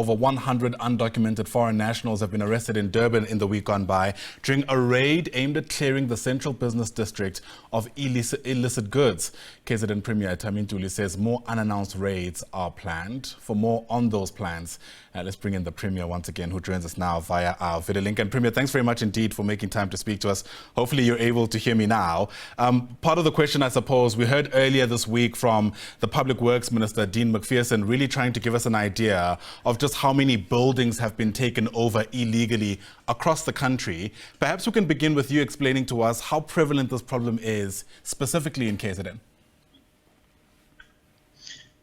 over 100 undocumented foreign nationals have been arrested in Durban in the week gone by during a raid aimed at clearing the central business district of illicit goods. KZN Premier Thami Ntuli says more unannounced raids are planned. For more on those plans, let's bring in the Premier once again, who joins us now via our video link. And Premier, thanks very much indeed for making time to speak to us. Hopefully you're able to hear me now. Part of the question, I suppose, we heard earlier this week from the Public Works Minister, Dean McPherson, really trying to give us an idea of just how many buildings have been taken over illegally across the country. Perhaps we can begin with you explaining to us how prevalent this problem is, specifically in KZN.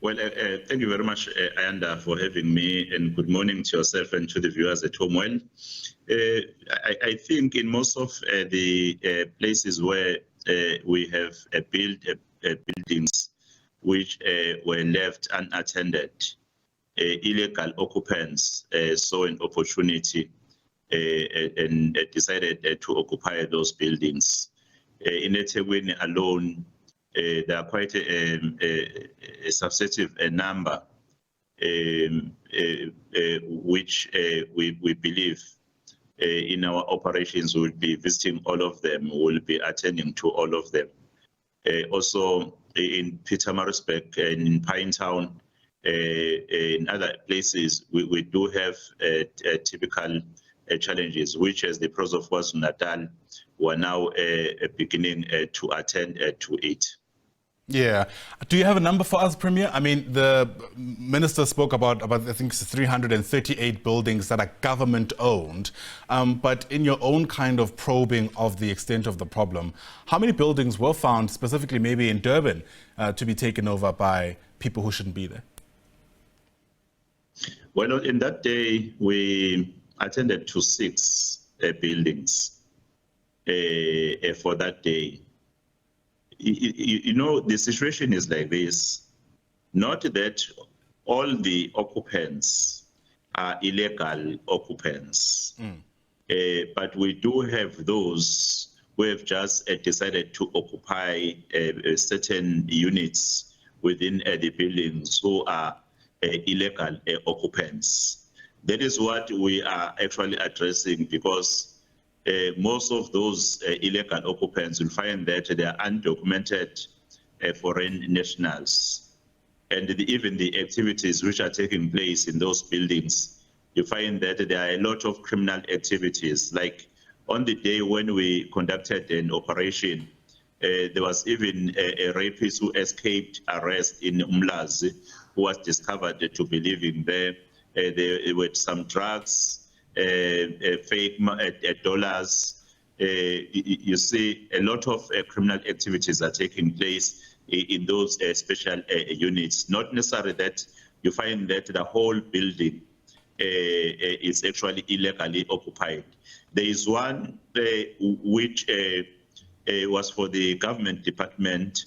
Well, thank you very much, Ayanda, for having me, and good morning to yourself and to the viewers at home. Well, I think in most of the places where we have built buildings which were left unattended, illegal occupants saw an opportunity and decided to occupy those buildings. In eThekwini alone, there are quite a substantive number which we believe in our operations will be visiting all of them, will be attending to all of them. Also in Pietermaritzburg and in Pinetown, in other places, we do have typical challenges, which as the province of KwaZulu-Natal, we're now beginning to attend to it. Yeah. Do you have a number for us, Premier? I mean, the minister spoke about I think, 338 buildings that are government-owned. But in your own kind of probing of the extent of the problem, how many buildings were found, specifically maybe in Durban, to be taken over by people who shouldn't be there? Well, in that day, we attended to 6 buildings for that day. You know, the situation is like this. Not that all the occupants are illegal occupants, but we do have those who have just decided to occupy certain units within the buildings who are illegal occupants. That is what we are actually addressing, because most of those illegal occupants will find that they are undocumented foreign nationals. And even the activities which are taking place in those buildings, you find that there are a lot of criminal activities. Like on the day when we conducted an operation, there was even a rapist who escaped arrest in Umlazi, who was discovered to be living there. There were some drugs, fake dollars. You see, a lot of criminal activities are taking place in those special units. Not necessarily that you find that the whole building is actually illegally occupied. There is one which was for the government department,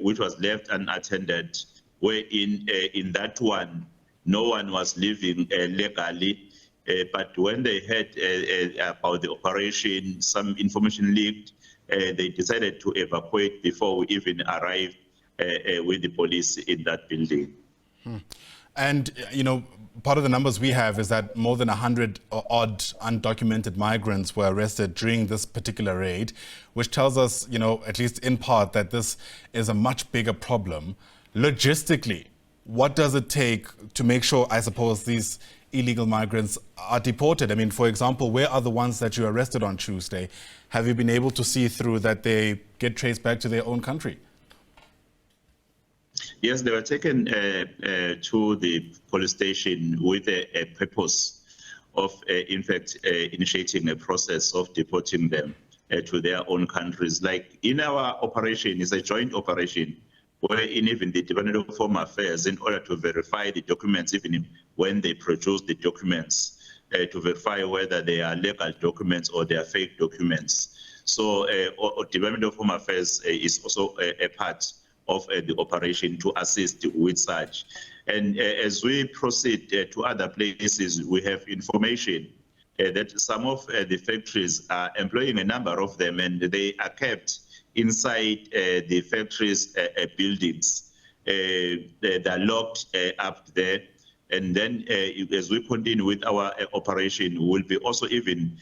which was left unattended, where in that one, no one was living legally. But when they heard about the operation, some information leaked, they decided to evacuate before we even arrived with the police in that building. And, you know, part of the numbers we have is that more than 100 odd undocumented migrants were arrested during this particular raid, which tells us, you know, at least in part, that this is a much bigger problem. Logistically, what does it take to make sure, I suppose, these illegal migrants are deported? I mean, for example, where are the ones that you arrested on Tuesday? Have you been able to see through that they get traced back to their own country? Yes, they were taken to the police station with a purpose of, in fact, initiating a process of deporting them to their own countries. Like in our operation, it's a joint operation, wherein even the Department of Home Affairs, in order to verify the documents, even when they produce the documents, to verify whether they are legal documents or they are fake documents. So Department of Home Affairs is also a part of the operation to assist with such. And as we proceed to other places, we have information that some of the factories are employing a number of them, and they are kept inside the factories' buildings. They're locked up there. And then as we continue with our operation, we will be also even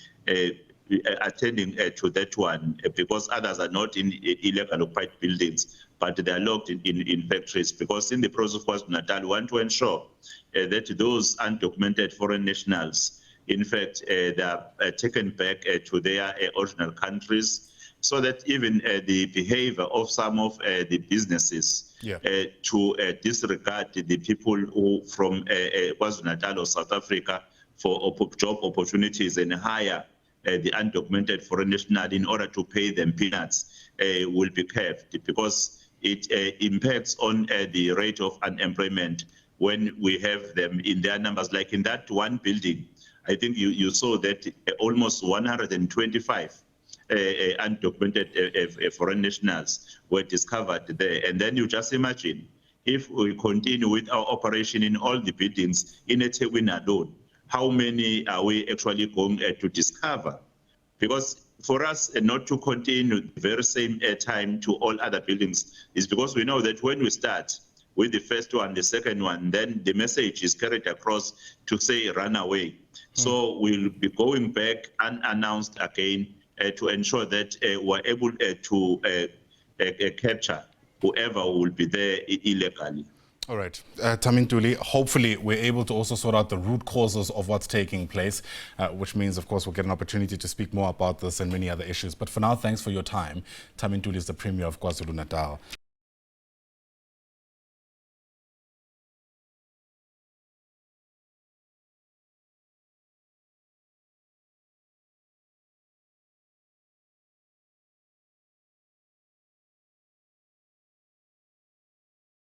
attending to that one because others are not in illegal occupied buildings, but they are locked in factories. Because in the process of KwaZulu-Natal, we want to ensure that those undocumented foreign nationals, in fact, they are taken back to their original countries, so that even the behavior of some of the businesses to disregard the people who from KwaZulu-Natal or South Africa for job opportunities and hire the undocumented foreign national in order to pay them peanuts will be kept, because it impacts on the rate of unemployment when we have them in their numbers. Like in that one building, I think you saw that almost 125 undocumented foreign nationals were discovered there. And then you just imagine, if we continue with our operation in all the buildings in eThekwini alone, how many are we actually going to discover? Because for us not to continue the very same time to all other buildings is because we know that when we start with the first one, the second one, then the message is carried across to say run away. So we'll be going back unannounced again to ensure that we're able to capture whoever will be there illegally. All right. Thami Ntuli, hopefully we're able to also sort out the root causes of what's taking place, which means, of course, we'll get an opportunity to speak more about this and many other issues. But for now, thanks for your time. Thami Ntuli is the Premier of KwaZulu-Natal.